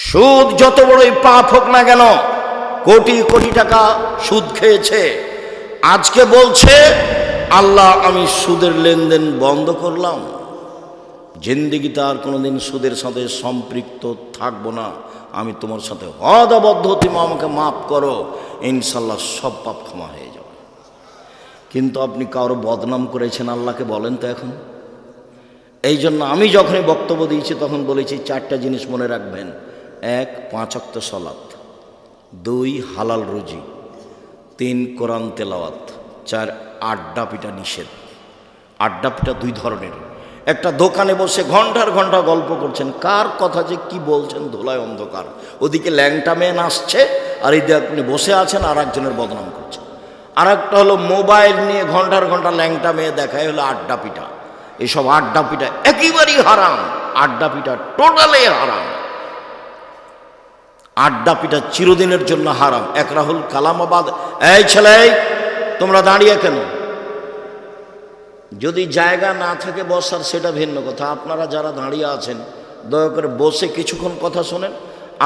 সুদ যত বড়ই পাপ হোক না কেন, কোটি কোটি টাকা সুদ খেয়েছে, আজকে বলছে আল্লাহ আমি সুদের লেনদেন বন্ধ করলাম, জিন্দেগিতে আর কোনোদিন সুদের সাথে সম্পৃক্ত থাকবো না, আমি তোমার সাথে ওয়াদাবদ্ধ, তুমি আমাকে মাফ করো, ইনশাল্লাহ সব পাপ ক্ষমা হয়ে যাবে। কিন্তু আপনি কারো বদনাম করেছেন, আল্লাহকে বলেন তো এখন। এই জন্য আমি যখনই বক্তব্য দিয়েছি তখন বলেছি চারটা জিনিস মনে রাখবেন: 1, 5 ওয়াক্ত সালাত, 2, হালাল রুজি, 3, কোরআন তেলাওয়াত, 4, আড্ডা পিটা নিষেধ। আড্ডা পিটা দুই ধরনের। একটা দোকানে বসে ঘন্টার ঘন্টা গল্প করছেন, কার কথা যে কি বলছেন ধোলায় অন্ধকার, ওদিকে ল্যাংটা মেয়ে নাচছে আর এদিকে আপনি বসে আছেন আর একজনের বদনাম করছেন। আর একটা হলো মোবাইল নিয়ে ঘন্টার ঘন্টা ল্যাংটা মেয়ে দেখায়, হলো আড্ডা পিটা। এসব আড্ডা পিটা একেবারেই হারাম, আড্ডা পিটা টোটালি হারাম। আড্ডা পিটা চিরদিনের জন্য হারাম। এক রাহুল কালামাবাদ, এই ছেলে তোমরা দাঁড়িয়ে কেন? যদি জায়গা না থাকে বসার সেটা ভিন্ন কথা, আপনারা যারা দাঁড়িয়ে আছেন দয়া করে বসে কিছুক্ষণ কথা শোনেন,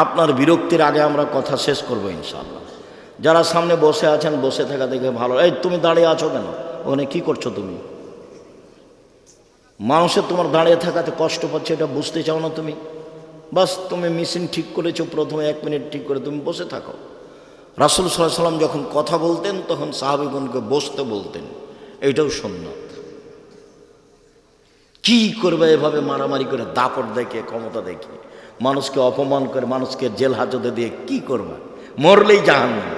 আপনার বিরক্তির আগে আমরা কথা শেষ করবো ইনশাআল্লাহ। যারা সামনে বসে আছেন বসে থাকা দেখে ভালো। এই তুমি দাঁড়িয়ে আছো কেন? ওখানে কি করছো তুমি? মানুষের তোমার দাঁড়িয়ে থাকাতে কষ্ট পাচ্ছে, এটা বুঝতে চাও না তুমি? বাস তুমি মেশিন ঠিক করেছো, প্রথমে 1 মিনিট ঠিক করে তুমি বসে থাকো। রাসূল সাল্লাল্লাহু আলাইহি ওয়াসাল্লাম যখন কথা বলতেন তখন সাহাবীগণকে বসতে বলতেন, এইটাও সুন্নাত। কি করবে এভাবে মারামারি করে, দাপট দেখে, ক্ষমতা দেখে, মানুষকে অপমান করে, মানুষকে জেল হাজতে দিয়ে কি করবে? মরলেই জাহান্নাম।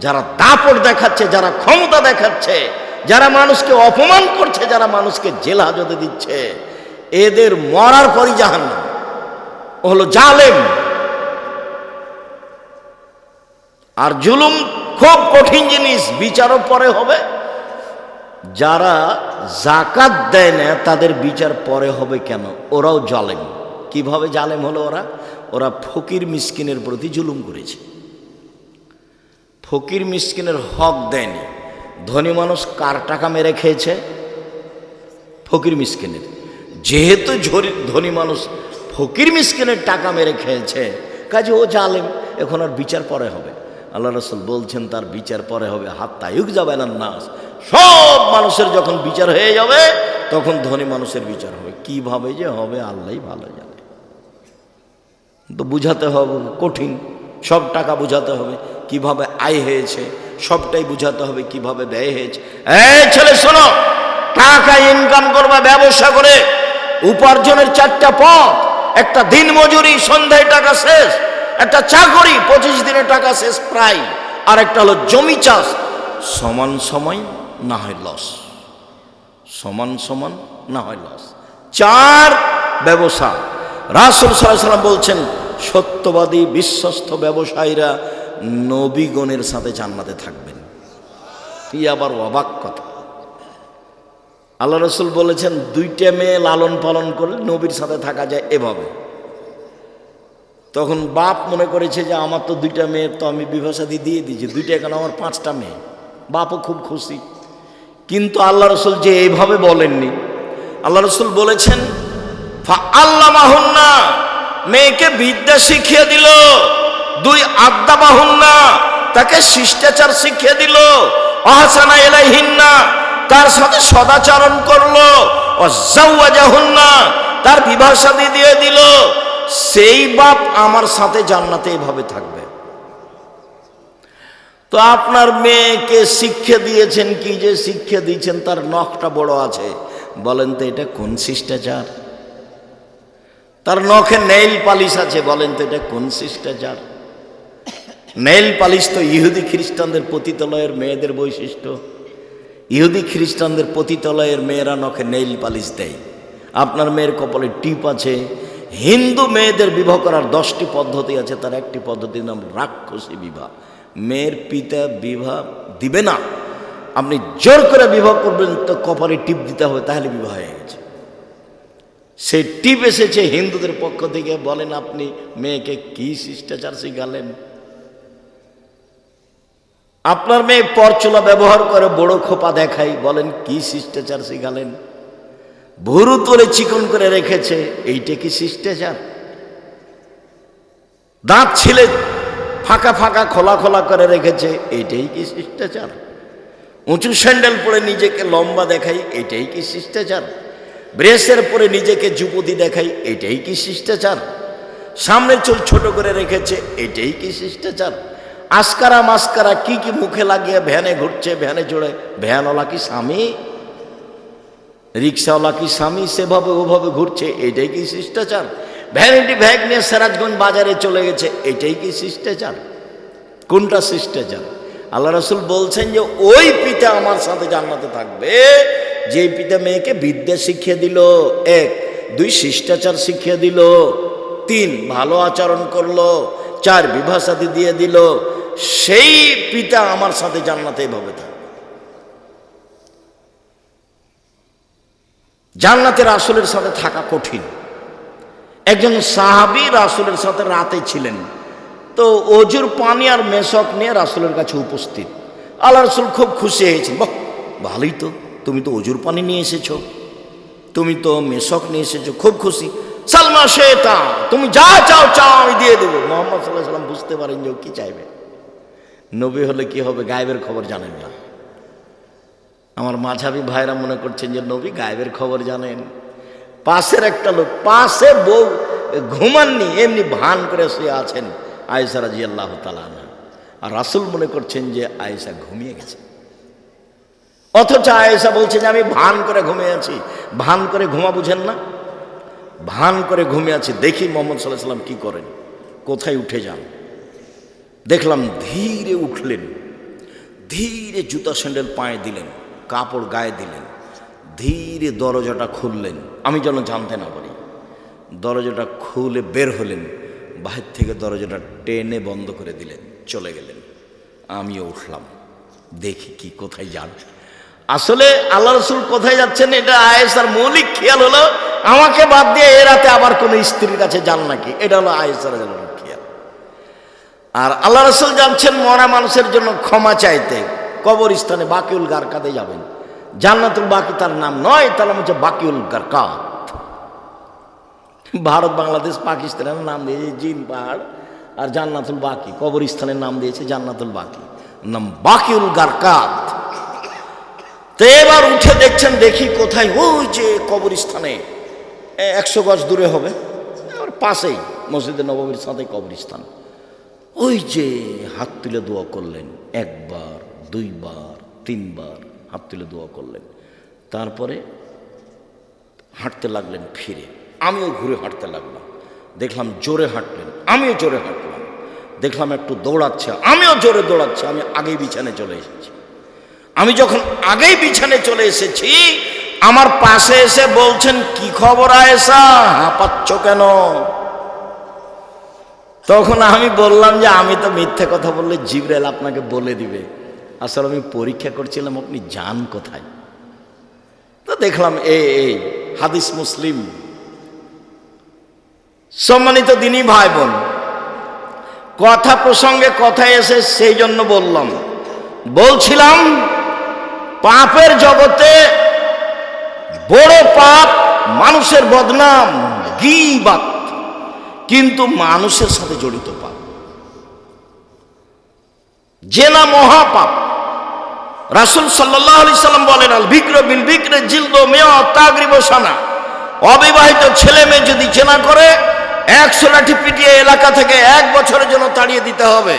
যারা দাপট দেখাচ্ছে, যারা ক্ষমতা দেখাচ্ছে, যারা মানুষকে অপমান করছে, যারা মানুষকে জেল হাজতে দিচ্ছে, এদের মরার পরই জাহান্নাম। ও হলো জালেম। আর জুলুম খুব কঠিন জিনিস, বিচারও পরে হবে। যারা যাকাত দেয় না তাদের বিচার পরে হবে কেন? ওরাও জালেম। কিভাবে জালেম হলো ওরা? ওরা ফকির মিসকিনের প্রতি জুলুম করেছে, ফকির মিসকিনের হক দেয়নি। ধনী মানুষ কার টাকা মেরে খেয়েছে? ফকির মিসকিনের। যেহেতু ধনী মানুষ ফকির মিসকিনের টাকা মেরে খেয়েছে, কাজে ও জালেম, এখন আর বিচার পরে হবে। আল্লাহ রাসূল বলছেন তার বিচার পরে হবে, হাত্তা ইউকযাবা নাস। সব মানুষের যখন বিচার হয়ে যাবে তখন ধনী মানুষের বিচার হবে। কিভাবে যে হবে আল্লাহই ভালো জানে। তো বুঝাতে হবে কঠিন, সব টাকা বুঝাতে হবে কিভাবে আয় হয়েছে, সবটাই বুঝাতে হবে কিভাবে ব্যয় হয়েছে। এই ছেলে শোনো, টাকা ইনকাম করবা ব্যবসা করে, উপার্জনের 4টা পথ। একটা দিন মজুরি, সন্ধ্যায় টাকা শেষ। একটা চাকরি, 25 দিনে টাকা শেষ প্রায়। আর একটা হলো জমি চাষ, সমান সময় না হয় লস, সমান সমান না হয় লস। 4 ব্যবসা। রাসূল সাল্লাল্লাহু আলাইহি ওয়াসাল্লাম বলছেন সত্যবাদী বিশ্বস্ত ব্যবসায়ীরা নবীগণের সাথে জান্নাতে থাকবেন। কি আবার অবাক কথা! আল্লাহ রাসূল বলেছেন 2টা মেয়ে লালন পালন করলে নবীর সাথে থাকা যায় এভাবে। তখন বাপ মনে করেছে যে আমার তো 2টা মেয়ে, তো আমি বিবাহ শাদী দিয়ে দিয়েছি, 2টা কেন, আমার 5টা মেয়ে। বাপও খুব খুশি। কিন্তু আল্লাহ রাসূল যে এইভাবে বলেননি। আল্লাহ রাসূল বলেছেন ফাআল্লামাহুন্না, মেয়েকে বিদ্যা শিখিয়ে দিল। 2 আদ্দাবাহুন্না, তাকে শিষ্টাচার শিখিয়ে দিল। আহসানা ইলাইহিন্না, তার সাথে সদাচরণ করলো। ওয়াজাওয়াজাহুন্না, তার বিবাহ শাদী দিয়ে দিল। সেই বাপ আমার সাথে জান্নাতে এভাবে থাকবে। তো আপনার মেয়েকে শিক্ষা দিয়েছেন কি যে শিক্ষা দিয়েছেন, তার নখটা বড় আছে, বলেন তো এটা কোন শিষ্টাচার? তার নখে নেইল পালিশ আছে, বলেন তো এটা কোন শিষ্টাচার? নেইল পালিশ তো ইহুদি খ্রিস্টানদের পতিতালয়ের মেয়েদের বৈশিষ্ট্য। ইহুদি খ্রিস্টানদের পতিতালয়ের মেয়েরা নখে নেইল পালিশ দেয়। আপনার মেয়ের কপালে টিপ আছে। হিন্দু মেয়েদের বিবাহ করার 10টি পদ্ধতি আছে, তার একটি পদ্ধতির নাম রাক্ষসী বিবাহ। মেয়ের পিতা বিবাহ দিবে না, আপনি জোর করে বিবাহ করবেন তো কপালে টিপ দিতে হবে, তাহলে বিবাহ হয়ে গেছে। সেই টিপ এসেছে হিন্দুদের পক্ষ থেকে। বলেন আপনি মেয়েকে কি শিষ্টাচার শিখালেন? আপনার মেয়ে পরচুলা ব্যবহার করে, বড় খোপা দেখাই, বলেন কি শিষ্টাচার শিখালেন? ভুরু তোলে চিকন করে রেখেছে, এইটা কি শিষ্টাচার? দাঁত ছিলে ফাঁকা ফাঁকা খোলা খোলা করে রেখেছে, এটাই কি শিষ্টাচার? উঁচু স্যান্ডেল পরে নিজেকে লম্বা দেখাই, এটাই কি শিষ্টাচার? ব্রেসের পরে নিজেকে যুবতী দেখাই, এটাই কি শিষ্টাচার? সামনের চুল ছোট করে রেখেছে, এটাই কি শিষ্টাচার? আস্কারা মাস্কারা কি কি মুখে লাগিয়ে ভ্যানে ঘুরছে, ভ্যানে চড়ে, ভ্যানওয়ালা কি স্বামী, রিক্সাওয়ালা কি স্বামী, সেভাবে ওভাবে ঘুরছে, এটাই কি শিষ্টাচার? ভ্যানিটি ব্যাগ নিয়ে সিরাজগঞ্জ বাজারে চলে গেছে, এটাই কি শিষ্টাচার? কোনটা শিষ্টাচার? আল্লাহ রাসূল বলছেন যে ওই পিতা আমার সাথে জান্নাতে থাকবে যে পিতা মেয়েকে বিদ্যা শিখিয়ে দিল, 1, 2 শিষ্টাচার শিখিয়ে দিল, 3 ভালো আচরণ করলো, 4 বিবাহ শাদী দিয়ে দিল, সেই পিতা আমার সাথে জান্নাতে এভাবে থাকবে। জান্নাতে রাসূলের সাথে থাকা কঠিন। একজন সাহাবী রাসূলের সাথে রাতে ছিলেন, তো অজুর পানি আর মেশক নিয়ে রাসূলের কাছে উপস্থিত। আল্লাহ রাসূল খুব খুশি হয়েছেন, বাহ ভালোই তো, তুমি তো অজুর পানি নিয়ে এসেছো, তুমি তো মেশক নিয়ে এসেছো, খুব খুশি। সালমা শেতা, তুমি যা চাও চাও আমি দিয়ে দেবো। মুহাম্মদ সাল্লাল্লাহু আলাইহি ওয়াসাল্লাম বুঝতে পারেন যে ও কি চাইবে। নবী হলে কি হবে, গায়েবের খবর জানেন না। আমার মাঝাবি ভাইরা মনে করছেন যে নবী গায়েবের খবর জানেন। পাশের একটা লোক, পাশে বউ ঘুমাননি, এমনি ভান করে শুয়ে আছেন আয়েশা রাদিয়াল্লাহু তাআলা আনহা, আর রাসূল মনে করছেন যে আয়েশা ঘুমিয়ে গেছে, অথচ আয়েশা বলছে যে আমি ভান করে ঘুমিয়ে আছি। ভান করে ঘুমা বুঝেন না, ভান করে ঘুমিয়ে আছি। দেখি মুহাম্মদ সাল্লাল্লাহু আলাইহি ওয়াসাল্লাম কি করেন, কোথায় উঠে যান। দেখলাম ধীরে উঠলেন, ধীরে জুতা স্যান্ডেল পায়ে দিলেন, কাপড় গায়ে দিলেন, ধীরে দরজাটা খুললেন, আমি যেন জানতে না পারি। দরজাটা খুলে বের হলেন, বাহির থেকে দরজাটা টেনে বন্ধ করে দিলেন, চলে গেলেন। আমিও উঠলাম, দেখি কি কোথায় যান। আসলে আল্লাহ রাসূল কোথায় যাচ্ছেন এটা আয়েশার মৌলিক খেয়াল হলো, আমাকে বাদ দিয়ে এ রাতে আবার কোনো স্ত্রীর কাছে যান নাকি, এটা হলো আয়েশার রাদিয়াল্লাহু খেয়াল। আর আল্লাহ রাসূল যাচ্ছেন মরা মানুষের জন্য ক্ষমা চাইতে, কবরস্থানে বাকিউল গারকাতে যাবেন। জান্নাতুল বাকি তার নাম নয়, তার নাম হচ্ছে বাকিউল গারকাত। ভারত বাংলাদেশ পাকিস্তানের নাম দিয়েছে জিন পাহাড়, আর জান্নাতুল বাকি কবরস্থানের নাম দিয়েছে জান্নাতুল বাকি, নাম বাকিউল গারকাত। তো এবার উঠে দেখছেন, দেখি কোথায়, ওই যে কবরস্থানে 100 গজ দূরে হবে, পাশেই মসজিদে নববীর সাথে কবরস্থান। ওই যে হাত তুলে দোয়া করলেন, 1 বার 2 বার 3 বার হাত তুলে দোয়া করলেন, তারপরে হাঁটতে লাগলেন ফিরে। আমিও ঘুরে হাঁটতে লাগলাম, দেখলাম জোরে হাঁটলেন, আমিও জোরে হাঁটলাম, দেখলাম একটু দৌড়াচ্ছে, আমিও জোরে দৌড়াচ্ছি। আমি আগেই বিছানায় চলে এসেছি। আমি যখন আগেই বিছানায় চলে এসেছি, আমার পাশে এসে বলছেন, কি খবর আয়েশা, হাঁপাচ্ছ কেন? তখন আমি বললাম যে আমি তো মিথ্যে কথা বললে জিবরাইল আপনাকে বলে দিবে, আসলে আমি পরীক্ষা করছিলাম আপনি যান কোথায়। তো দেখলাম এই হাদিস মুসলিম। সম্মানিত দিনী ভাই বোন, কথা প্রসঙ্গে কথা এসে সেই জন্য বলছিলাম পাপের জগতে বড় পাপ মানুষের বদনাম, গীবাত, কিন্তু মানুষের সাথে জড়িত পাপ। জেনা মহাপাপ। রাসূল সাল্লাল্লাহু আলাইহি সাল্লাম বলেন, আল বিকর বিল বিকর জিলদু মিয়া তাগরিব সানা। অবিবাহিত ছেলে মেয়ে যদি জেনা করে 100 লাঠি পিটিয়ে এলাকা থেকে 1 বছরের জন্য তাড়িয়ে দিতে হবে।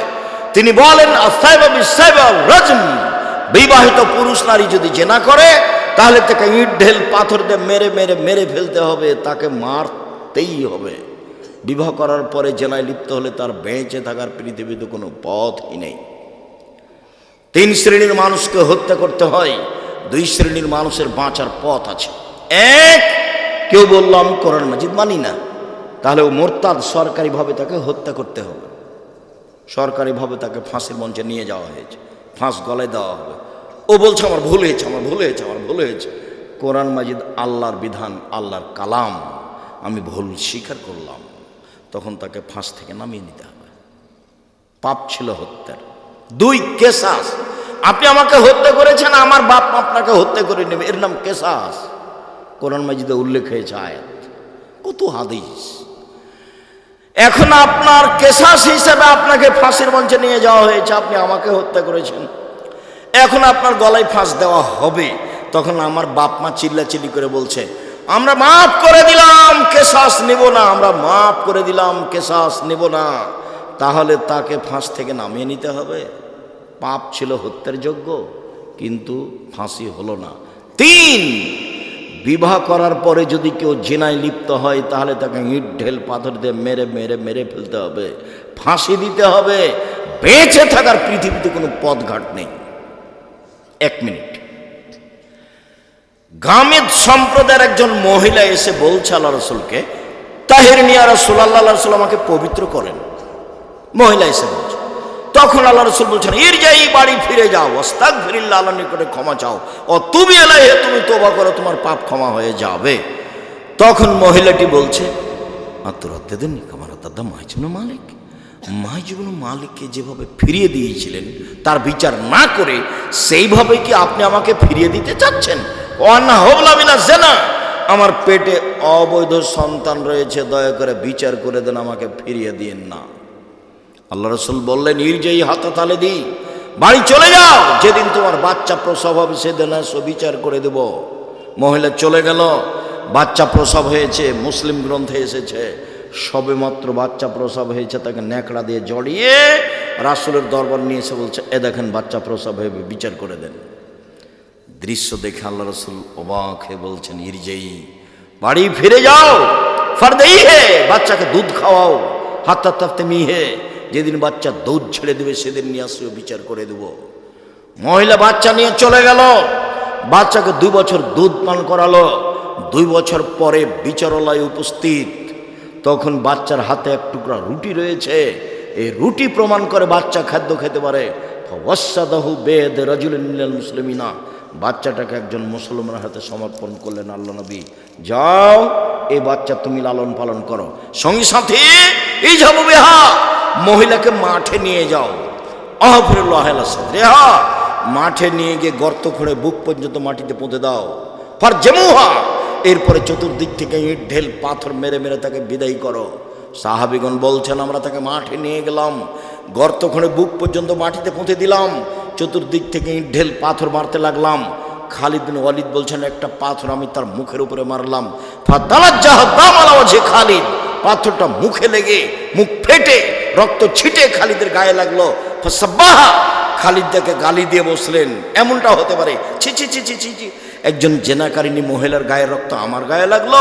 তিনি বলেন, আসাইবা বিসাইবা রাজম। বিবাহিত পুরুষ নারী যদি জেনা করে তাহলে তাকে ইট ঢেল পাথর দিয়ে মেরে মেরে মেরে ফেলতে হবে, তাকে মারতেই হবে। বিবাহ করার পরে জেনায় লিপ্ত হলে তার বেঁচে থাকার পৃথিবীতে কোনো পথই নেই। 3 শ্রেণীর মানুষকে হত্যা করতে হয়, 2 শ্রেণীর মানুষের বাঁচার পথ আছে। 1, কেউ বললো আমি কোরআন মাজিদ মানি না, তাহলে ও মোরতাদ, সরকারিভাবে তাকে হত্যা করতে হবে, সরকারিভাবে তাকে ফাঁসির মঞ্চে নিয়ে যাওয়া হয়েছে, ফাঁস গলায় দেওয়া হবে। ও বলছে আমার ভুল হয়েছে, আমার ভুল হয়েছে, আমার ভুল হয়েছে। কোরআন মাজিদ আল্লাহর বিধান, আল্লাহর কালাম, আমি ভুল স্বীকার করলাম, তখন তাকে ফাঁস থেকে নামিয়ে নিতে হবে। পাপ ছিল হত্যার। 2, কেসাস। আপনি আমাকে হত্যা করেছেন, আমার বাপ আপনাকে হত্যা করে নেবে, এর নাম কেসাস। কোরআন মাজিদে উল্লেখ হয়েছে আয়াত, কত হাদিস। এখন আপনার কেসাস হিসেবে আপনাকে ফাঁসির মঞ্চে নিয়ে যাওয়া হয়েছে, আপনি আমাকে হত্যা করেছেন, এখন আপনার গলায় ফাঁস দেওয়া হবে। তখন আমার বাপ মা চিল্লাচিল্লি করে বলছে, আমরা মাফ করে দিলাম, কেসাস নেব না, আমরা মাফ করে দিলাম, কেসাস নেব না। তাহলে তাকে ফাঁস থেকে নামিয়ে নিতে হবে। পাপ ছিল হত্যার যোগ্য, কিন্তু ফাঁসি হলো না। 3, বিবাহ করার পরে যদি কেউ জিনায় লিপ্ত হয় তাহলে তাকে ইট ঢেল পাথর দিয়ে মেরে মেরে মেরে ফেলতে হবে, ফাঁসি দিতে হবে। বেঁচে থাকার পৃথিবীতে কোনো পথঘাট নেই। 1 মিনিট। গামেদ সম্প্রদায়ের একজন মহিলা এসে বলছে আল্লাহ রসুলকে, তাহির নিয়া রাসূল আল্লাহ রাসূল আমাকে পবিত্র করেন। মহিলা এসে বলছে, তখন আল্লাহ রসুল বলছেন, ইরজাই, বাড়ি ফিরে যাও, আস্তাগফিরুল্লাহ, আল্লাহর নিকটে ক্ষমা চাও, ও তুবি ইলাইহি, তুমি তওবা করো, তোমার পাপ ক্ষমা হয়ে যাবে। তখন মহিলাটি বলছে, আত্মরাত্তেদেন কামারা দাদা মাইজুবনে মালিক, মাইজুবনে মালিককে যেভাবে ফিরিয়ে দিয়েছিলেন তার বিচার না করে সেইভাবে কি আপনি আমাকে ফিরিয়ে দিতে চাচ্ছেন? ওয়ান্না হবলা মিনা জিনা, আমার পেটে অবৈধ সন্তান রয়েছে, দয়া করে বিচার করে দেন, আমাকে ফিরিয়ে দিয়েন না। আল্লাহ রসুল বললেন, ইরজাই হাতা তালে দি, বাড়ি চলে যাও, যেদিন তোমার বাচ্চা প্রসব হবে সেদিন এসো, বিচার করে দেব। মহিলা চলে গেল, বাচ্চা প্রসব হয়েছে। মুসলিম গ্রন্থে এসেছে, সবে মাত্র বাচ্চা প্রসব হয়েছে, তাকে ন্যাকড়া দিয়ে জড়িয়ে রাসূলের দরবার নিয়ে এসে বলছে, এ দেখেন বাচ্চা প্রসব হয়ে, বিচার করে দেন। দৃশ্য দেখে আল্লাহ রসুল অবাক হয়ে বলছেন, ইরজাই, বাড়ি ফিরে যাও, ফারদেই হে, বাচ্চাকে দুধ খাওয়াও, হাত্তা তাফতেমি হে, যেদিন বাচ্চা দুধ ছেড়ে দেবে সেদিন নিয়ে আসিও, বিচার করে দেব। মহিলা বাচ্চা নিয়ে চলে গেল, বাচ্চাকে 2 বছর দুধ পান করালো। 2 বছর পরে বিচারালয় উপস্থিত। তখন বাচ্চার হাতে এক টুকরা রুটি রয়েছে, এই রুটি প্রমাণ করে বাচ্চা খাদ্য খেতে পারে। ফাওয়াসাদাহু বেদ রাজুলিন মিনাল মুসলিমিনা, বাচ্চাটাকে একজন মুসলমানের হাতে সমর্পণ করলেন আল্লাহ নবী। যাও, এই বাচ্চা তুমি লালন পালন করো। সঙ্গী সাথী, এই যাবো বেহা, মহিলাকে মাঠে নিয়ে যাও। আহফিরুল্লাহ সাদরিহা, মাঠে নিয়ে গিয়ে গর্ত খুঁড়ে বুক পর্যন্ত মাটিতে পুঁতে দাও। ফারজেমুহা, এরপরে চতুর্দিক থেকে ইট ঢেল পাথর মেরে মেরে তাকে বিদায় করো। সাহাবীগণ বলছেন, আমরা তাকে মাঠে নিয়ে গেলাম, গর্ত খুঁড়ে বুক পর্যন্ত মাটিতে পুঁতে দিলাম, চতুর্দিক থেকে ইট ঢেল পাথর মারতে লাগলাম। খালিদ বিন ওয়ালিদ বলছেন, একটা পাথর আমি তার মুখের উপরে মারলাম। ফাতালাজ্জাহ দাম আলা ওয়াজহি খালিদ, পাথরটা মুখে লেগে মুখ ফেটে রক্ত ছিটে খালিদের গায়ে লাগলো। ফাসাব্বাহা, খালিদ তাকে গালি দিয়ে বসলেন, এমনটা হতে পারে? ছি ছি ছি ছি ছি ছি, একজন জেনাকারিনী মহিলার গায়ে রক্ত আমার গায়ে লাগলো,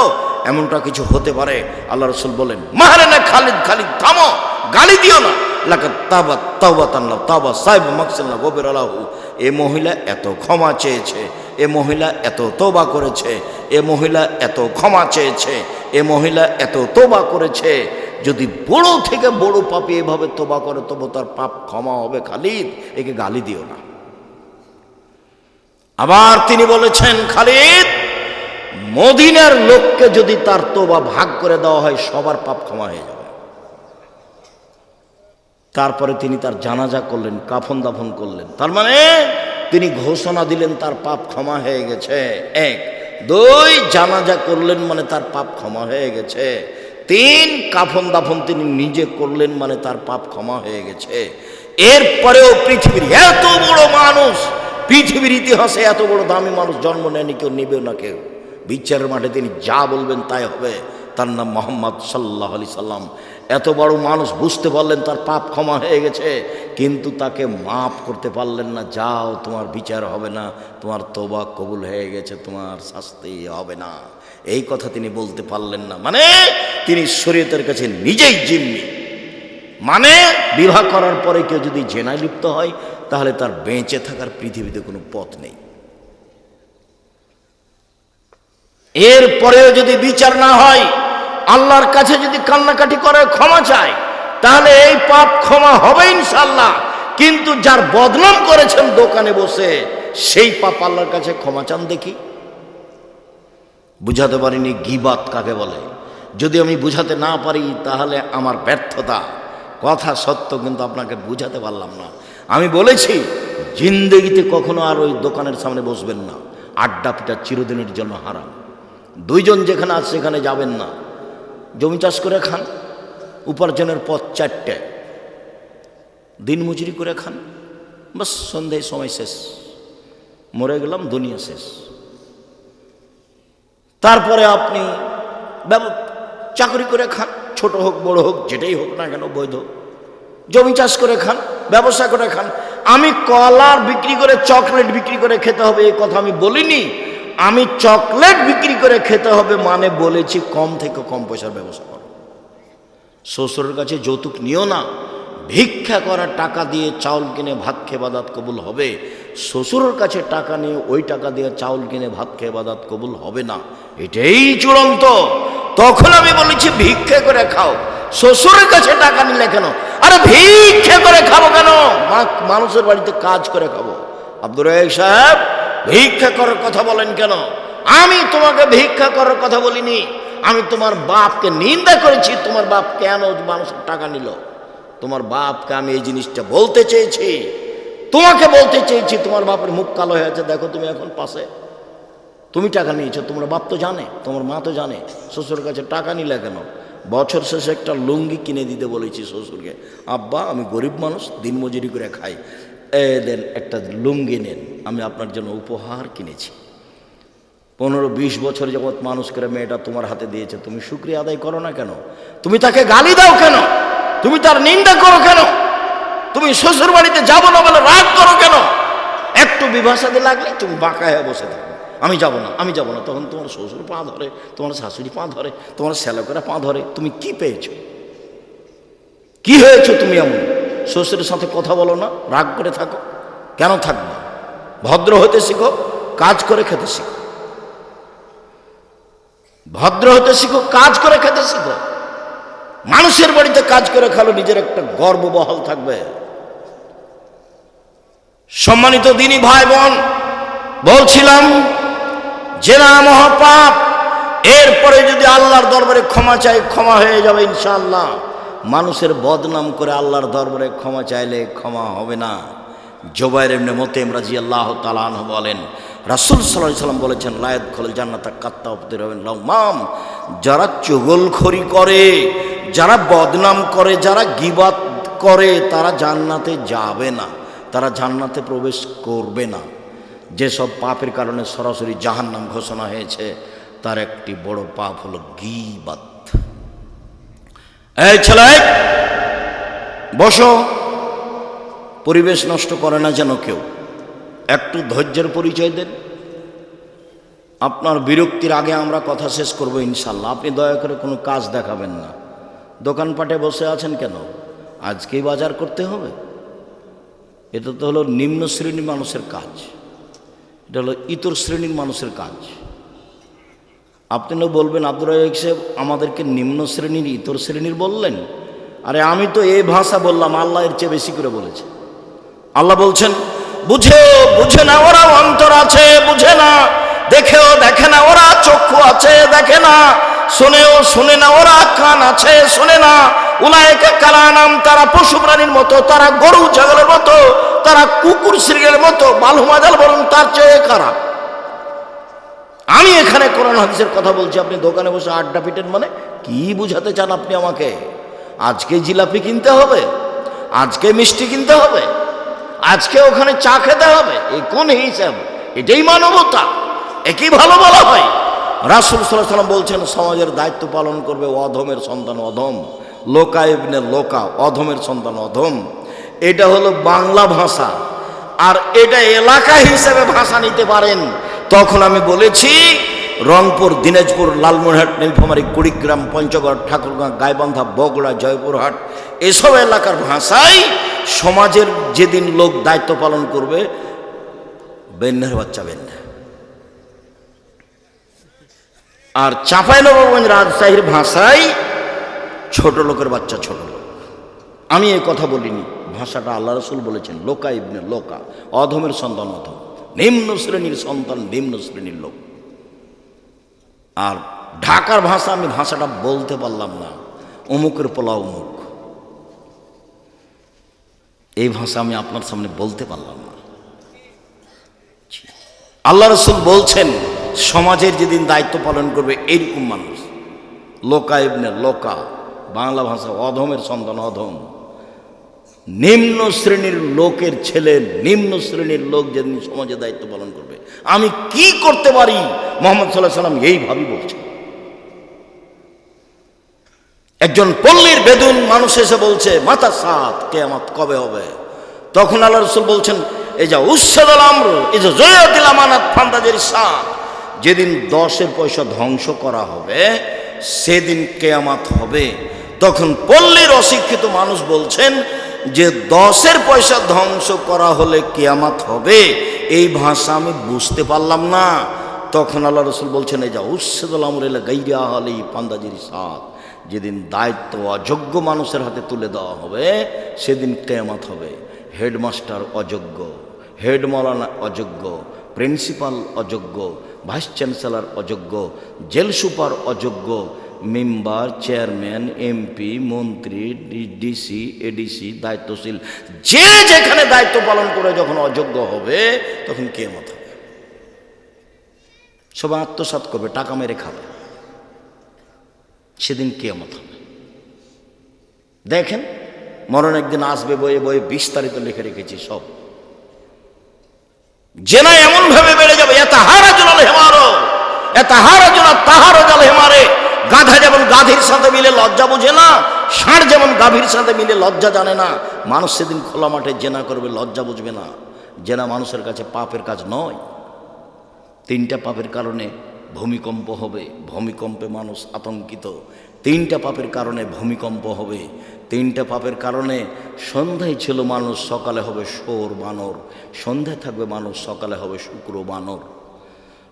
এমনটা কিছু হতে পারে? আল্লাহ রসুল বলেন, মারে না খালিদ, খালিদ থামো, গালি দিও না। লাকাত তাওবা তাওবাতান লা তাওবা সাইব মাকসাল্লাহ গফিরালাহু, এ মহিলা এত ক্ষমা চেয়েছে, এ মহিলা এত তওবা করেছে, এ মহিলা এত ক্ষমা চেয়েছে, এ মহিলা এত তওবা করেছে। যদি বড় থেকে বড় পাপী এভাবে তওবা করে, তবে তার পাপ ক্ষমা হবে। খালিদ, একে গালি দিও না। আবার তিনি বলেছেন, খালিদ, মদিনার লোককে যদি তার তওবা ভাগ করে দেওয়া হয়, সবার পাপ ক্ষমা হয়ে যাবে। তারপরে তিনি তার জানাজা করলেন, কাফন দাফন করলেন। তার মানে তিনি ঘোষণা দিলেন তার পাপ ক্ষমা হয়ে গেছে। 1, 2, জানাজা করলেন মানে তার পাপ ক্ষমা হয়ে গেছে। 3, কাফন দাফন তিনি নিজে করলেন মানে তার পাপ ক্ষমা হয়ে গেছে। এরপরেও পৃথিবীর এত বড় মানুষ, পৃথিবীর ইতিহাসে এত বড় দামি মানুষ জন্ম নেয়নি, কেউ নিবেও না কেউ। বিচারের মাঠে তিনি যা বলবেন তাই হবে। তার নাম মুহাম্মদ সাল্লাল্লাহু আলাইহি সাল্লাম। এত বড় মানুষ বুঝতে পারলেন তার পাপ ক্ষমা হয়ে গেছে, কিন্তু তাকে মাফ করতে পারলেন না। যাও, তোমার বিচার হবে না, তোমার তওবা কবুল হয়ে গেছে, তোমার শাস্তি হবে না, এই কথা তিনি বলতে পারলেন না। মানে তিনি শরীয়তের কাছে নিজেই জিম্মি। মানে বিবাহ করার পরে কেউ যদি জেনায় লিপ্ত হয়, তাহলে তার বেঁচে থাকার পৃথিবীতে কোনো পথ নেই। এরপরেও যদি বিচার না হয়, আল্লাহর কাছে যদি কান্নাকাটি করে ক্ষমা চায়, তাহলে এই পাপ ক্ষমা হবে ইনশাআল্লাহ। কিন্তু যার বদনাম করেছেন দোকানে বসে, সেই পাপ আল্লাহর কাছে ক্ষমা চান দেখি। বুঝাতে পারিনি গীবাত কাকে বলে। যদি আমি বুঝাতে না পারি তাহলে আমার ব্যর্থতা। কথা সত্য, কিন্তু আপনাকে বুঝাতে পারলাম না। আমি বলেছি, জিন্দেগিতে কখনো আর ওই দোকানের সামনে বসবেন না। আড্ডা পিটা চিরদিনের জন্য হারাম। 2 জন যেখানে আছে সেখানে যাবেন না। জমি চাষ করে খান, উপার্জনের পথ চারটে, দিন মজুরি করে খান, বাস সন্ধ্যায় সময় শেষ, মরে গেলাম, দুনিয়া শেষ। তারপরে আপনি চাকরি করে খান, ছোট হোক বড় হোক যেটাই হোক না কেন বৈধ, জমি চাষ করে খান, ব্যবসা করে খান। আমি কলার বিক্রি করে চকলেট বিক্রি করে খেতে হবে এই কথা আমি বলিনি। আমি চকলেট বিক্রি করে খেতে হবে মানে বলেছি কম থেকে কম পয়সার ব্যবসা করো। শ্বশুরের কাছে যৌতুক নিও না। ভিক্ষা করার টাকা দিয়ে চাউল কিনে ভাত খেয়ে বাদাত কবুল হবে, শ্বশুরের কাছে টাকা নিয়ে ওই টাকা দিয়ে চাউল কিনে ভাত খেয়ে বাদাত কবুল হবে না, এটাই চূড়ান্ত। তখন আমি বলেছি ভিক্ষা করে খাও। শ্বশুরের কাছে টাকা নিলে কেন? আরে ভিক্ষা করে খাবো কেন? মানুষের বাড়িতে কাজ করে খাবো। আব্দুর রাজ্জাক সাহেব ভিক্ষা করার কথা বলেন কেন? আমি তোমাকে ভিক্ষা করার কথা বলিনি, আমি তোমার বাপকে নিন্দা করেছি। তোমার বাপ কেন মানুষের টাকা নিল? তোমার বাপকে আমি এই জিনিসটা বলতে চেয়েছি, তোমাকে বলতে চেয়েছি। তোমার বাপের মুখ কালো হয়ে আছে, দেখো তুমি এখন পাশে, তুমি টাকা নিয়েছো, তোমার বাপ তো জানে, তোমার মা তো জানে। শ্বশুরের কাছে টাকা নিলে কেন? বছর শেষে একটা লুঙ্গি কিনে দিতে বলেছি শ্বশুরকে। আব্বা আমি গরিব মানুষ, দিনমজুরি করে খাই, দেন একটা লুঙ্গি নেন, আমি আপনার জন্য উপহার কিনেছি। 15-20 বছর যাবৎ মানুষ করে মেয়েটা তোমার হাতে দিয়েছে, তুমি শুকরিয়া আদায় করো না কেন? তুমি তাকে গালি দাও কেন? তুমি তার নিন্দা করো কেন? তুমি শ্বশুর বাড়িতে যাবো না বলে রাগ করো কেন? একটু বিভাষাতে লাগলে তুমি বাঁকা হয়ে বসে থাকো, আমি যাব না, আমি যাব না। তখন তোমার শ্বশুর পা ধরে, তোমার শাশুড়ি পা ধরে, তোমার শ্যালকেরা পা ধরে। তুমি কি পেয়েছো? কি হয়েছো তুমি এমন? শ্বশুরের সাথে কথা বলো না, রাগ করে থাকো, কেন থাকবে? ভদ্র হতে শিখো, কাজ করে খেতে শিখো। ভদ্র হতে শিখো, কাজ করে খেতে শিখো। মানুষের বাড়িতে কাজ করে খালো, নিজের একটা গর্ব বহাল থাকবে। সম্মানিত দিনী ভাই বোন, বলছিলাম জেনা মহাপাপ। এরপরে যদি আল্লাহর দরবারে ক্ষমা চাই, ক্ষমা হয়ে যাবে ইনশাআল্লাহ। মানুষের বদনাম করে আল্লাহর দরবারে ক্ষমা চাইলে ক্ষমা হবে না। জুবাইর ইবনে মুতাইম রাদিয়াল্লাহু তাআলা আনহু বলেন, রাসূল সাল্লাল্লাহু আলাইহি ওয়াসাল্লাম বলেছেন, লা ইয়াদখুলুল জান্নাতা কাত্তাবুর লাউমাম, যারা চুগলখড়ি করে, যারা বদনাম করে, যারা গীবাত করে, তারা জান্নাতে যাবে না, তারা জান্নাতে প্রবেশ করবে না। যেসব পাপের কারণে সরাসরি জাহান্নাম ঘোষণা হয়েছে, তার একটি বড় পাপ হলো গীবাত। এই ছেলে বসো, পরিবেশ নষ্ট করে না যেন কেউ। একটু ধৈর্যের পরিচয় দেন। আপনার বিরক্তির আগে আমরা কথা শেষ করব ইনশাল্লাহ। আপনি দয়া করে কোনো কাজ দেখাবেন না। দোকানপাটে বসে আছেন কেন? আজকেই বাজার করতে হবে? এটা তো হলো নিম্ন শ্রেণীর মানুষের কাজ, এটা হলো ইতর শ্রেণীর মানুষের কাজ। আপনিও বলবেন আব্দুর রাজ্জাক সাহেব আমাদেরকে নিম্ন শ্রেণীর ইতর শ্রেণীর বললেন। আরে আমি তো এই ভাষা বললাম, আল্লাহ এর চেয়ে বেশি করে বলেছে। আল্লাহ বলছেন, বুঝে না ওরা অন্তর আছে, বুঝে না, দেখেও দেখে না ওরা চক্ষু আছে, দেখে না, শোনে না ওরা কান আছে, শোনে না। উলায়েকা কালানাম, তারা পশু প্রাণীর মতো, তারা গরু ছাগলের মতো, তারা কুকুর শ্রীগের মতো, বালুমাজাল বরং তার চেয়ে খারাপ। আমি এখানে কোরআন হাদিসের কথা বলছি, আপনি দোকানে বসে আড্ডা পিটেন মানে কি বুঝাতে চান আপনি আমাকে? আজকে জিলাপি কিনতে হবে, আজকে মিষ্টি কিনতে হবে, আজকে ওখানে চা খেতে হবে, এই কোন হিসাব? এটাই মানবতা? একই ভালো বলা হয়? রাসূল সাল্লাল্লাহু আলাইহি ওয়াসাল্লাম বলছেন, সমাজের দায়িত্ব পালন করবে অধমের সন্তান অধম, লোকা ইবনে লোকা, অধমের সন্তান অধম। এটা হলো বাংলা ভাষা, আর এটা এলাকা হিসেবে ভাষা নিতে পারেন। তখন আমি বলেছি রংপুর, দিনাজপুর, লালমনিরহাট, নীলফামারী, কুড়িগ্রাম, পঞ্চগড়, ঠাকুরগাঁ, গাইবান্ধা, বগুড়া, জয়পুরহাট, এসব এলাকার ভাষায় সমাজের যেদিন লোক দায়িত্ব পালন করবে, বেন্যার বাচ্চা বেন্যা। আর চাঁপাইনবাবগঞ্জ, রাজশাহীর ভাষায় ছোট লোকের বাচ্চা ছোট লোক। আমি এই কথা বলিনি, ভাষাটা আল্লাহ রাসূল বলেছেন, লোকা ইবনে লোকা, অধমের সন্তান অধম, নিম্ন শ্রেণীর সন্তান নিম্ন শ্রেণীর লোক। আর ঢাকার ভাষা, আমি ভাষাটা বলতে পারলাম না, অমুকের পোলা অমুক, এই ভাষা আমি আপনার সামনে বলতে পারলাম না। আল্লাহ রাসূল বলছেন, সমাজের যেদিন দায়িত্ব পালন করবে এইরকম মানুষ, লোকা ইবনে লোকা, বাংলা ভাষা অধমের সন্তান, অধম। নিম্ন শ্রেণীর লোকের ছেলে, নিম্ন শ্রেণীর লোক যেদিন সমাজে দায়িত্ব পালন করবে, আমি কি করতে পারি, মুহাম্মদ সাল্লাল্লাহু আলাইহি সাল্লাম এইভাবেই বলছেন। একজন পল্লীর বেদুন মানুষ এসে বলছে, মাতা সাত, কিয়ামত কবে হবে? তখন আল্লাহ রাসূল বলছেন, এই যা উসসাদাল আমর এই যে জয়াতিল আমানাত ফান্তাজির সাত, যেদিন 10 পয়সা ধ্বংস করা হবে সেদিন কিয়ামত হবে। তখন পল্লীর অশিক্ষিত মানুষ বলছেন যে 10 পয়সা ধ্বংস করা হলে কিয়ামত হবে, এই ভাষা আমি বুঝতে পারলাম না। তখন আল্লাহ রাসূল বলছেন, এই যা উসসাদাল আমর ইলা গায়রি আহলি ফান্তাজির সাত, যেদিন দায়িত্ব অযোগ্য মানুষের হাতে তুলে দেওয়া হবে সেদিন কিয়ামত হবে। হেডমাস্টার অযোগ্য, হেড মাওলানা অযোগ্য, প্রিন্সিপাল অযোগ্য, ভাইস চ্যান্সেলর অযোগ্য, জেল সুপার অযোগ্য, মেম্বার, চেয়ারম্যান, এমপি, মন্ত্রী, ডিসি, এডিসি, দায়িত্বশীল যে যেখানে দায়িত্ব পালন করে যখন অযোগ্য হবে তখন কিয়ামত হবে। সবাই আত্মসাৎ করবে, টাকা মেরে খাবে, সেদিন কিয়ামত হবে। দেখেন, মরণ একদিন আসবে, বইয়ে বইয়ে বিস্তারিত লিখে রেখেছি সব। জেনা এমন ভাবে বেড়ে যাবে, গাধা যেমন গাধীর সাথে মিলে লজ্জা বোঝে না, ষাঁড় যেমন গাভীর সাথে মিলে লজ্জা জানে না, মানুষ সেদিন খোলা মাঠে জেনা করবে, লজ্জা বুঝবে না। জেনা মানুষের কাছে পাপের কাজ নয়। 3টা পাপের কারণে ভূমিকম্প হবে, ভূমিকম্পে মানুষ আতঙ্কিত। 3টা পাপের কারণে ভূমিকম্প হবে। 3টা পাপের কারণে সন্ধ্যায় ছিল মানুষ, সকালে হবে শোর বানর, সন্ধ্যায় থাকবে মানুষ, সকালে হবে শুক্র বানর।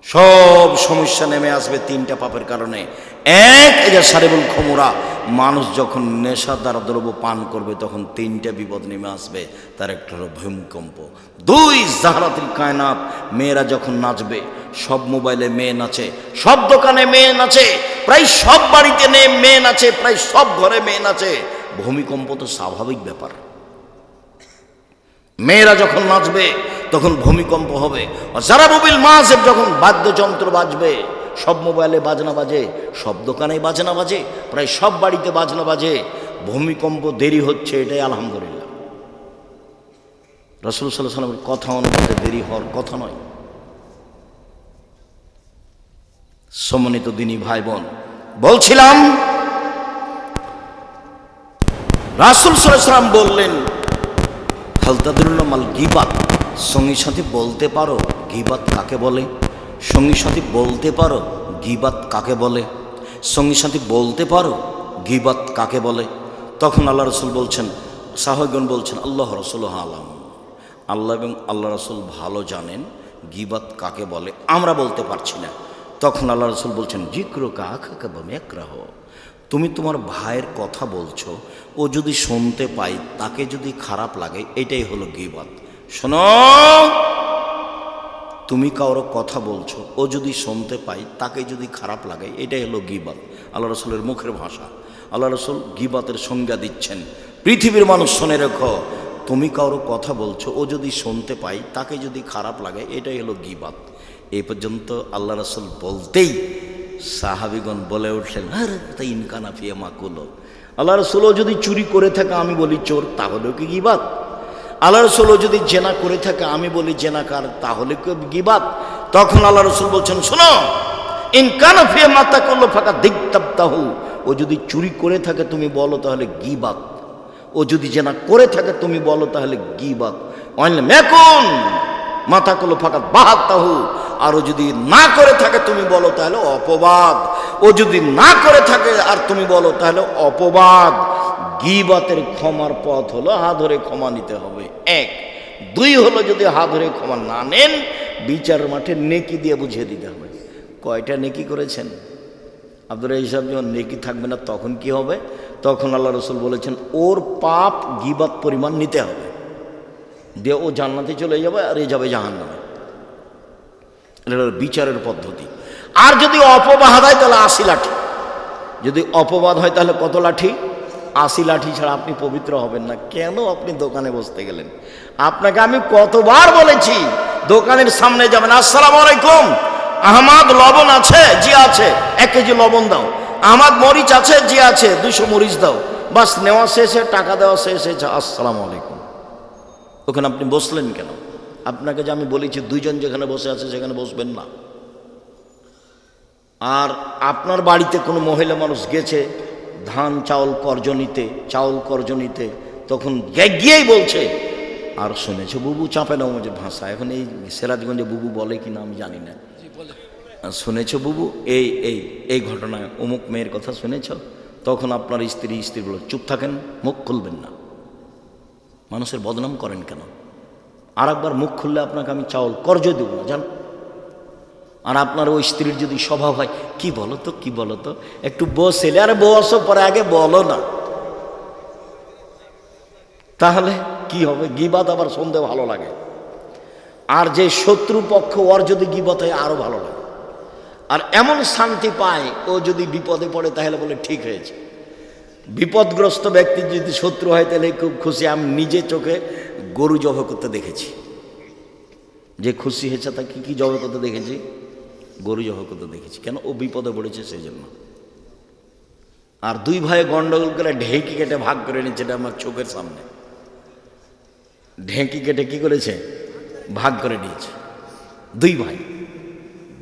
সব সমস্যা নেমে আসবে 3টা পাপের কারণে। এক, এই যে সারিবুল খমুরা, মানুষ যখন নেশাদার দ্রব্য পান করবে তখন 3টা বিপদ নেমে আসবে। তার একটা হলো ভূমিকম্প। 2, জাহরাতুল কায়নাত, মেয়েরা যখন নাচবে, সব মোবাইলে মেয়ে নাচে, সব দোকানে মেয়ে নাচে, প্রায় সব বাড়িতে মেয়ে নাচে, প্রায় সব ঘরে মেয়ে নাচে। ভূমিকম্প তো স্বাভাবিক ব্যাপার। মেয়েরা যখন নাচবে তখন ভূমিকম্প হবে। জারাবুবিল মাযিব, যখন বাদ্যযন্ত্র বাজবে, সব মোবাইলে বাজনা বাজে, সব দোকানে বাজনা বাজে, প্রায় সব বাড়িতে বাজনা বাজে। ভূমিকম্প দেরি হচ্ছে, এটাই আলহামদুলিল্লাহ। রাসূল সাল্লাল্লাহু আলাইহি ওয়াসাল্লামের কথা অনুযায়ী দেরি হওয়ার কথা নয়। সম্মানিত দিনী ভাই বোন, বলছিলাম রাসূল সাল্লাল্লাহু আলাইহি ওয়াসাল্লাম বললেন, হালতাদুল্লাহ মাল গীবাত, সঙ্গী সাথী বলতে পারো গীবাত কাকে বলে? সঙ্গী সাথী বলতে পারো গীবাত কাকে বলে? সঙ্গী সাথী বলতে পারো গীবাত কাকে বলে? তখন আল্লাহ রাসূল বলছেন, সাহাবীগণ বলছেন, আল্লাহ রাসূল আলাম, আল্লাহ এবং আল্লাহ রাসূল ভালো জানেন গীবাত কাকে বলে, আমরা বলতে পারছি না। তখন আল্লাহ রাসূল বলছেন, যিকরুকা আখাকা বিমাকরাহ, তুমি তোমার ভাইয়ের কথা বলছো, ও যদি শুনতে পাই, তাকে যদি খারাপ লাগে, এটাই হলো গীবাত। শোনো, তুমি কারো কথা বলছো, ও যদি শুনতে পাই, তাকে যদি খারাপ লাগে, এটাই হলো গীবাত। আল্লাহ রাসূলের মুখের ভাষা। আল্লাহ রাসূল গীবাতের সংজ্ঞা দিচ্ছেন। পৃথিবীর মানুষ শুনে রেখো, তুমি কারো কথা বলছো, ও যদি শুনতে পাই, তাকে যদি খারাপ লাগে, এটাই হলো গীবাত। এই পর্যন্ত আল্লাহ রাসূল বলতেই সাহাবীগণ বলে উঠলেন, আরে তাই ইনকানা ফিয়া মাকুলো, আল্লাহ রাসূল যদি চুরি করে থাকে, আমি বলি চোর, তাহলেও কি গীবাত? আল্লাহ রাসূল যদি জেনা করে থাকে, আমি বলি জেনাকার, তাহলে কি গীবাত? তখন আল্লাহ রাসূল বলছেন, শোনো, ইনকানা ফিয়া মাতাকুল্লু ফাকা দিগতাবতাহু, ও যদি চুরি করে থাকে তুমি বলো, তাহলে গীবাত। ও যদি জেনা করে থাকে তুমি বলো, তাহলে গীবাত। অন্য মেকুন মাতাকুল্লু ফাকা বাহাতাহু, আর ও যদি না করে থাকে তুমি বলো, তাহলে অপবাদ। ও যদি না করে থাকে আর তুমি বলো, তাহলে অপবাদ। গীবাতের ক্ষমার পথ হলো হাত ধরে ক্ষমা নিতে হবে, 1। 2 হলো, যদি হাত ধরে ক্ষমা না নেন, বিচার মাঠে নেকি দিয়ে বুঝিয়ে দিতে হবে। কয়টা নেকি করেছেন? আব্দুর হিসাব যখন নেকি থাকবে না, তখন কি হবে? তখন আল্লাহ রাসূল বলেছেন, ওর পাপ গীবাত পরিমাণ নিতে হবে, দিয়ে ও জান্নাতে চলে যাবে, আর এ যাবে জাহান্নামে। এটা বিচারের পদ্ধতি। আর যদি অপবাদ হয়, তাহলে 80 লাঠি। যদি অপবাদ হয়, তাহলে কত লাঠি? 80 লাঠি ছাড়া আপনি পবিত্র হবেন না। কেন আপনি দোকানে বসতে গেলেন? আপনাকে আমি কতবার বলেছি, দোকানের সামনে যাবেন, আসসালামু আলাইকুম, আহমদ লবণ আছে? জি আছে, 1 কেজি লবণ দাও। আমার মরিচ আছে, যে আছে 200 মরিচ দাও, বাস নেওয়া শেষে, টাকা দেওয়া শেষে, আসসালামু আলাইকুম। ওখানে আপনি বসলেন কেন? আপনাকে যে আমি বলেছি দুইজন যেখানে বসে আছে সেখানে বসবেন না। আর আপনার বাড়িতে কোনো মহিলা মানুষ গেছে ধান চাউল কর্জ নিতে, তখন গিয়েই বলছে, আর শুনেছো বুবু চাঁপে নাও যে ভাষা, এখন এই সিরাজগঞ্জে বুবু বলে কিনা আমি জানি না, শুনেছো বুবু এই এই এই ঘটনায় অমুক মেয়ের কথা শুনেছ, তখন আপনার স্ত্রী বলে চুপ থাকেন, মুখ খুলবেন না। মানুষের বদনাম করেন কেন? আর একবার মুখ খুললে আপনাকে আমি চাউল কর্জ দেবো না, জান। আর আপনার ওই স্ত্রীর যদি স্বভাব হয়, কি বলো তো একটু বসেলে, আরে বসো, পরে আগে বলো না, তাহলে কি হবে? গীবাত আবার শুনতে ভালো লাগে। আর যে শত্রু পক্ষ, ওর যদি গীবত হয় আরো ভালো লাগে। আর এমন শান্তি পায়, ও যদি বিপদে পড়ে তাহলে বলে ঠিক হয়েছে। বিপদগ্রস্ত ব্যক্তি যদি শত্রু হয় তাহলে খুব খুশি। আমি নিজে চোখে গরু জবাই করতে দেখেছি, যে খুশি হয়েছে তাকে কি জবাই করতে দেখেছি? গরু জবাই করতে দেখেছি। কেন? ও বিপদে পড়েছে সেই জন্য। আর দুই ভাই গন্ডগোল করে ঢেঁকি কেটে ভাগ করে নিচ্ছে, এটা আমার চোখের সামনে। ঢেঁকি কেটে কি করেছে? ভাগ করে নিয়েছে। দুই ভাই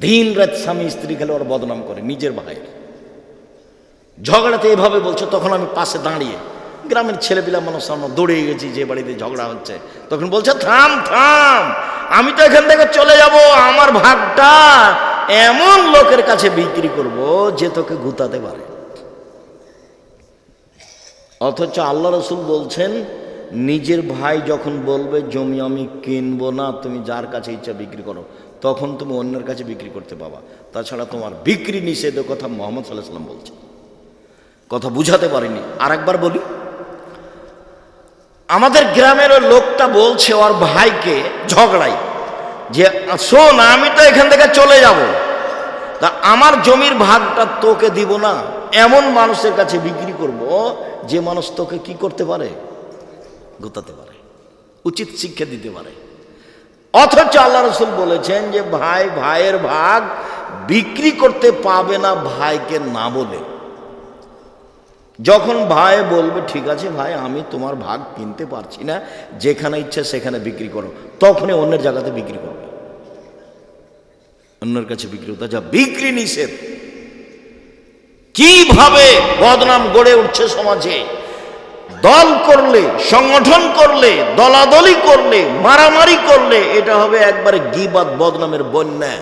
দিন রাত স্বামী স্ত্রী খেলে ওর বদনাম করে, নিজের ভাইয়ের ঝগড়াতে এভাবে বলছে। তখন আমি পাশে দাঁড়িয়ে, গ্রামের ছেলেপিলা মানুষ সামনে দৌড়ে গেছি যে বাড়িতে ঝগড়া হচ্ছে, তখন বলছে থাম, আমি তো এখান থেকে চলে যাব, আমার ভাগটা এমন লোকের কাছে বিক্রি করব যে তোকে গুতাতে পারে। অথচ আল্লাহ রসুল বলছেন, নিজের ভাই যখন বলবে জমি আমি কিনবো না, তুমি যার কাছে ইচ্ছা বিক্রি করো, তখন তুমি অন্যের কাছে বিক্রি করতে পাবা, তাছাড়া তোমার বিক্রি নিষেধ। কথা মুহাম্মদ সাল্লাল্লাহু আলাইহি ওয়াসাল্লাম বলছে। কথা বুঝাতে পারিনি, আর একবার বলি। আমাদের গ্রামের ওই লোকটা বলছে ওর ভাইকে ঝগড়াই, যে শোন আমি তো এখান থেকে চলে যাব, তা আমার জমির ভাগটা তোকে দিব না, এমন মানুষের কাছে বিক্রি করব যে মানুষ তোকে কি করতে পারে? গোতাতে পারে, উচিত শিক্ষা দিতে পারে। অথচ আল্লাহ রসুল বলেছেন যে ভাইয়ের ভাগ বিক্রি করতে পাবে না ভাইকে না বলে। যখন ভাই বলবে ঠিক আছে ভাই আমি তোমার ভাগ কিনতে পারছি না, যেখানে ইচ্ছা সেখানে বিক্রি করো, তখনই অন্যের জায়গাতে বিক্রি করবে, অন্যের কাছে বিক্রি করতে। যা বিক্রি নিষেধ। কিভাবে বদনাম গড়ে উঠছে সমাজে! দল করলে, সংগঠন করলে, দলাদলি করলে, মারামারি করলে এটা হবে একবারে গীবাত, বদনামের বন্যা।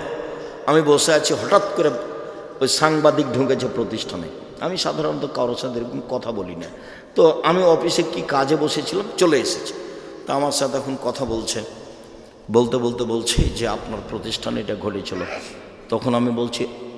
আমি বসে আছি, হঠাৎ করে ওই সাংবাদিক ঢুকেছে প্রতিষ্ঠানে। আমি সাধারণত কারোর সাথে এরকম কথা বলি না, তো আমি অফিসে কি কাজে বসেছিলাম, চলে এসেছি। তা আমার সাথে এখন কথা বলতে বলছে যে আপনার প্রতিষ্ঠানে এটা ঘটেছিল। তখন আমি বলছি